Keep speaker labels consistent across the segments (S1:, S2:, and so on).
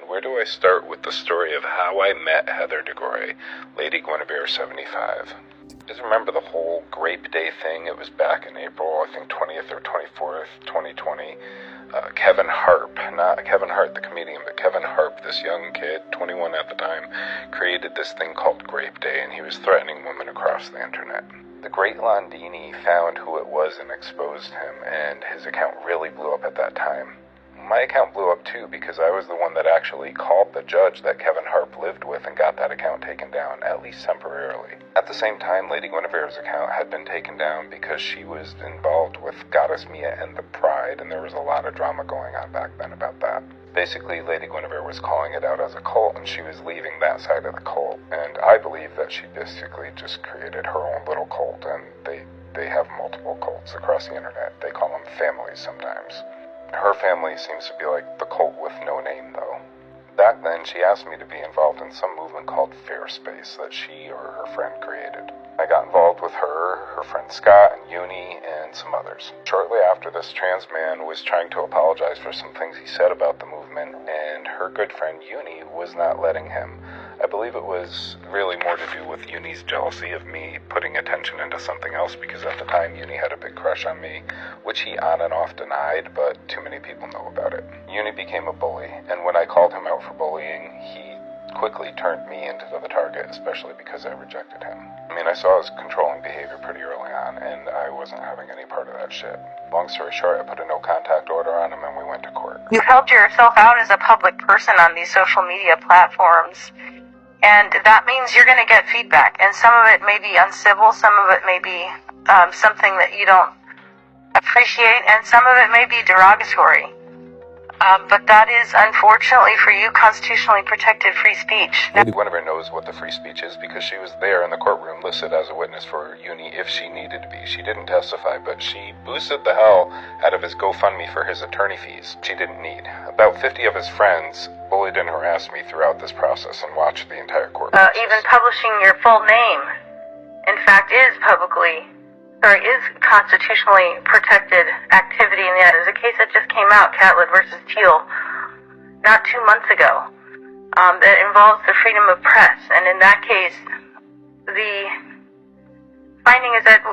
S1: and where do I start with the story of how I met Heather DeGroy, Lady Guinevere 75? Just remember the whole Grape Day thing? It was back in April, I think 20th or 24th, 2020. Kevin Harp, not Kevin Hart the comedian, but Kevin Harp, this young kid, 21 at the time, created this thing called Grape Day, and he was threatening women across the internet. The great Londini found who it was and exposed him, and his account really blew up at that time. My account blew up too because I was the one that actually called the judge that Kevin Harp lived with and got that account taken down, at least temporarily. At the same time, Lady Guinevere's account had been taken down because she was involved with Goddess Mia and the Pride, and there was a lot of drama going on back then about that. Basically, Lady Guinevere was calling it out as a cult, and she was leaving that side of the cult, and I believe that she basically just created her own little cult, and they have multiple cults across the internet. They call them families sometimes. Her family seems to be like the cult with no name, though. Back then, she asked me to be involved in some movement called Fair Space that she or her friend created. I got involved with her friend Scott, and Uni, and some others. Shortly after, this trans man was trying to apologize for some things he said about the movement, and her good friend Uni was not letting him. I believe it was really more to do with Uni's jealousy of me putting attention into something else, because at the time Uni had a big crush on me, which he on and off denied, but too many people know about it. Uni became a bully, and when I called him out for bullying, he quickly turned me into the target, especially because I rejected him. I mean, I saw his controlling behavior pretty early on, and I wasn't having any part of that shit. Long story short, I put a no-contact order on him, and we went to court.
S2: You held yourself out as a public person on these social media platforms, and that means you're going to get feedback, and some of it may be uncivil, some of it may be something that you don't appreciate, and some of it may be derogatory. But that is, unfortunately for you, constitutionally protected free speech.
S1: Lady Guinevere knows what the free speech is because she was there in the courtroom listed as a witness for Uni if she needed to be. She didn't testify, but she boosted the hell out of his GoFundMe for his attorney fees she didn't need. About 50 of his friends bullied and harassed me throughout this process and watched the entire court process.
S2: Even publishing your full name, in fact, is constitutionally protected activity. And there's a case that just came out, Catlett versus Teal, not 2 months ago, that involves the freedom of press. And in that case, the finding is that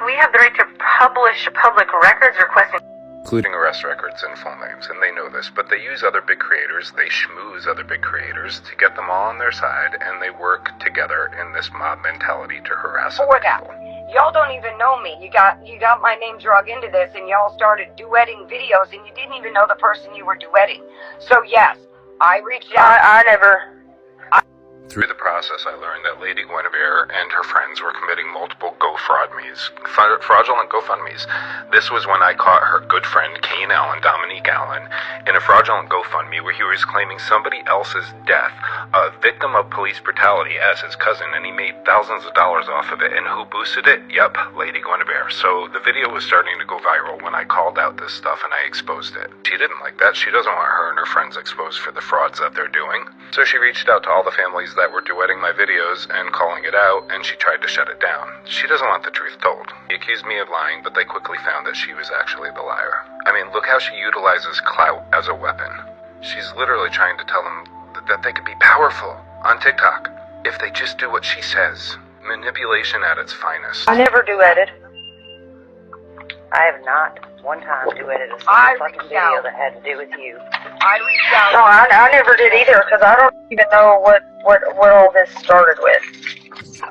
S2: we have the right to publish public records requesting,
S1: including arrest records and full names, and they know this, but they use other big creators, they schmooze other big creators to get them all on their side, and they work together in this mob mentality to harass other people.
S3: Y'all don't even know me. You got my name drug into this, and y'all started duetting videos, and you didn't even know the person you were duetting. So yes, I reached out.
S1: Through the process, I learned that Lady Guinevere and her friends were committing multiple fraudulent GoFundMes. This was when I caught her good friend KaneAllen, Dominique Allen, in a fraudulent GoFundMe where he was claiming somebody else's death, a victim of police brutality, as his cousin, and he made thousands of dollars off of it. And who boosted it? Yep, Lady Guinevere. So the video was starting to go viral when I called out this stuff and I exposed it. She didn't like that. She doesn't want her and her friends exposed for the frauds that they're doing. So she reached out to all the families that were duetting my videos and calling it out, and she tried to shut it down. She doesn't want the truth told. He accused me of lying, but they quickly found that she was actually the liar. I mean, look how she utilizes clout as a weapon. She's literally trying to tell them that they could be powerful on TikTok if they just do what she says. Manipulation at its finest.
S2: I never duetted. I have not one time duetted a single fucking video that had to do with you.
S3: I reached out.
S2: No, I never did either, because I don't even know what all this started with.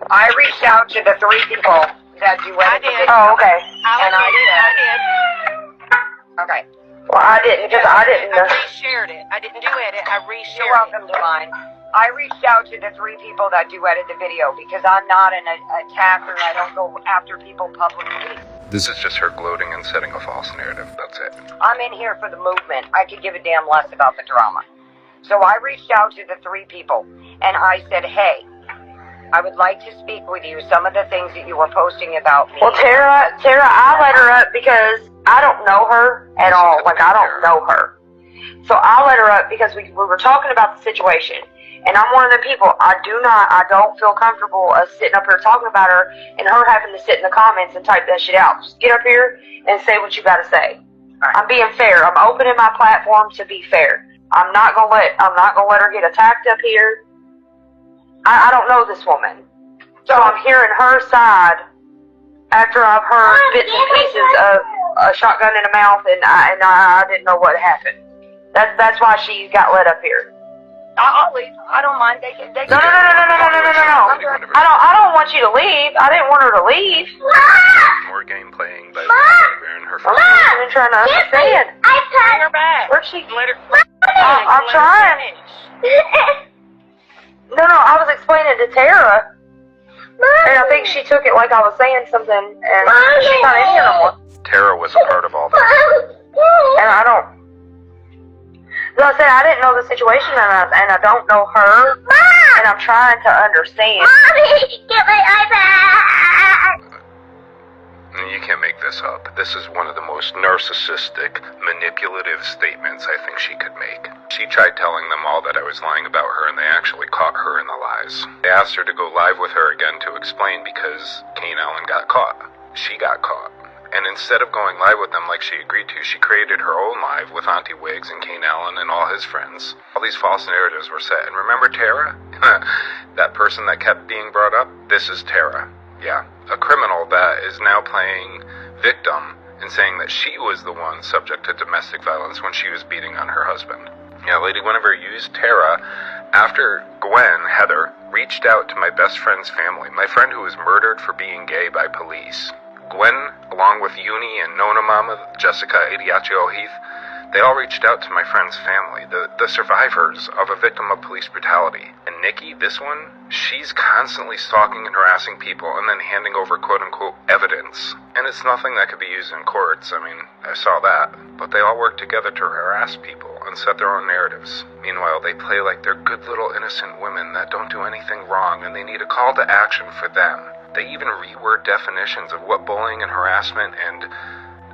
S3: I reached out to the 3 people that duetted.
S4: I did.
S2: Oh, okay.
S4: I did.
S3: Okay.
S2: Well, I didn't, because I didn't know.
S4: I reshared it. I didn't duet it. I reshared
S3: You're welcome, Divine. I reached out to the 3 people that duetted the video because I'm not an attacker. I don't go after people publicly.
S1: This is just her gloating and setting a false narrative. That's it.
S3: I'm in here for the movement. I could give a damn less about the drama. So I reached out to the 3 people, and I said, hey, I would like to speak with you. Some of the things that you were posting about me.
S2: Well, Tara, I let her up because I don't know her at all. Like, I don't know her. So I let her up because we were talking about the situation. And I'm one of the people, I don't feel comfortable sitting up here talking about her and her having to sit in the comments and type that shit out. Just get up here and say what you gotta say. Right. I'm being fair. I'm opening my platform to be fair. I'm not gonna let her get attacked up here. I don't know this woman. So I'm hearing her side after I've heard bits and pieces of a shotgun in the mouth, and I didn't know what happened. That's why she got let up here.
S3: I'll leave. I don't mind. They
S2: No. I don't want you to leave. I didn't want her to leave.
S1: More game playing by and her friends.
S2: I've been trying to understand.
S4: Bring her back.
S2: Where'd she?
S4: Let her.
S2: I'm trying. No, I was explaining to Tara, and I think she took it like I was saying something, and she's not in here no more.
S1: Tara was a part of all this.
S2: And I don't. Like I said, I didn't know the situation, and I don't know her, and I'm trying to understand.
S5: Mommy, get my iPad!
S1: You can't make this up. This is one of the most narcissistic, manipulative statements I think she could make. She tried telling them all that I was lying about her, and they actually caught her in the lies. They asked her to go live with her again to explain because KaneAllen got caught. She got caught. And instead of going live with them like she agreed to, she created her own live with Auntie Wiggs and KaneAllen and all his friends. All these false narratives were set. And remember Tara? That person that kept being brought up? This is Tara. Yeah, a criminal that is now playing victim and saying that she was the one subject to domestic violence when she was beating on her husband. Yeah, Lady Guinevere used Tara after Heather, reached out to my best friend's family, my friend who was murdered for being gay by police. Gwen, along with Uni and Nona Mama, Jessica Adiachio Heath, they all reached out to my friend's family, the survivors of a victim of police brutality. And Nikki, this one, she's constantly stalking and harassing people and then handing over quote-unquote evidence. And it's nothing that could be used in courts, I mean, I saw that. But they all work together to harass people and set their own narratives. Meanwhile, they play like they're good little innocent women that don't do anything wrong and they need a call to action for them. They even reword definitions of what bullying and harassment and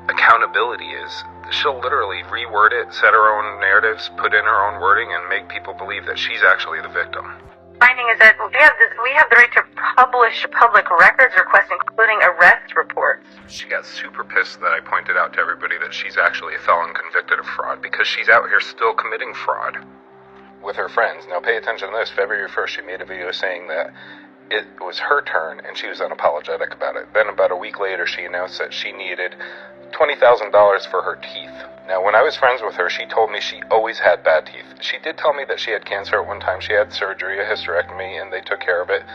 S1: accountability is. She'll literally reword it, set her own narratives, put in her own wording, and make people believe that she's actually the victim.
S2: Finding is that we have the right to publish public records requests, including arrest reports.
S1: She got super pissed that I pointed out to everybody that she's actually a felon convicted of fraud because she's out here still committing fraud with her friends. Now pay attention to this. February 1st, she made a video saying that it was her turn, and she was unapologetic about it. Then about a week later, she announced that she needed $20,000 for her teeth. Now, when I was friends with her, she told me she always had bad teeth. She did tell me that she had cancer at one time. She had surgery, a hysterectomy, and they took care of it.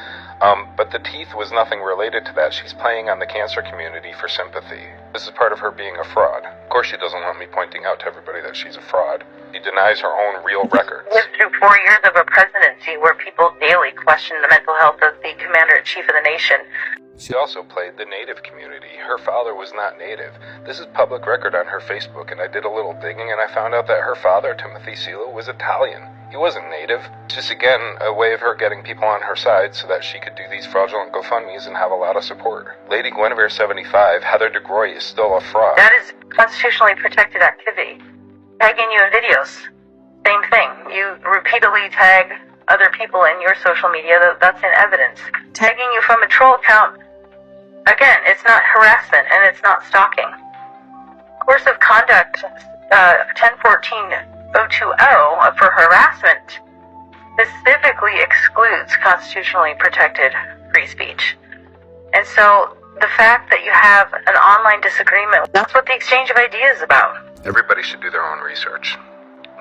S1: But the teeth was nothing related to that. She's playing on the cancer community for sympathy. This is part of her being a fraud. Of course, she doesn't want me pointing out to everybody that she's a fraud. She denies her own real records.
S2: Lived through 4 years of a presidency where people daily question the mental health of the commander-in-chief of the nation.
S1: She also played the Native community. Her father was not Native. This is public record on her Facebook, and I did a little digging, and I found out that her father, Timothy Silo, was Italian. He wasn't Native. Just, again, a way of her getting people on her side so that she could do these fraudulent GoFundMes and have a lot of support. Lady Guinevere 75, Heather DeGroy is still a fraud.
S2: That is constitutionally protected activity. Tagging you in videos, same thing. You repeatedly tag other people in your social media, that's in evidence. Tagging you from a troll account, again, it's not harassment and it's not stalking. Course of conduct 1014-020 for harassment specifically excludes constitutionally protected free speech. And so the fact that you have an online disagreement, that's what the exchange of ideas is about.
S1: Everybody should do their own research.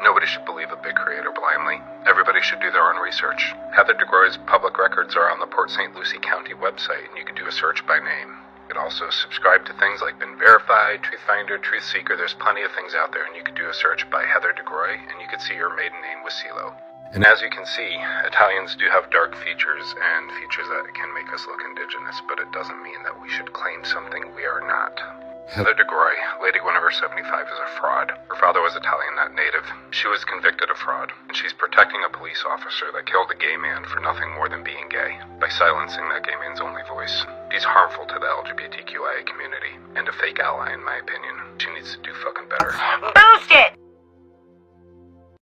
S1: Nobody should believe a big creator blindly. Everybody should do their own research. Heather DeGroy's public records are on the Port St. Lucie County website, and you can do a search by name. You can also subscribe to things like Been Verified, Truthfinder, Truthseeker. There's plenty of things out there, and you can do a search by Heather DeGroy, and you can see her maiden name was Silo. And as you can see, Italians do have dark features, and features that can make us look indigenous, but it doesn't mean that we should claim something we are not. Heather DeGroy, Lady Guinevere 75, is a fraud. Her father was Italian, not Native. She was convicted of fraud, and she's protecting a police officer that killed a gay man for nothing more than being gay, by silencing that gay man's only voice. She's harmful to the LGBTQIA community, and a fake ally in my opinion. She needs to do fucking better.
S3: Boost it!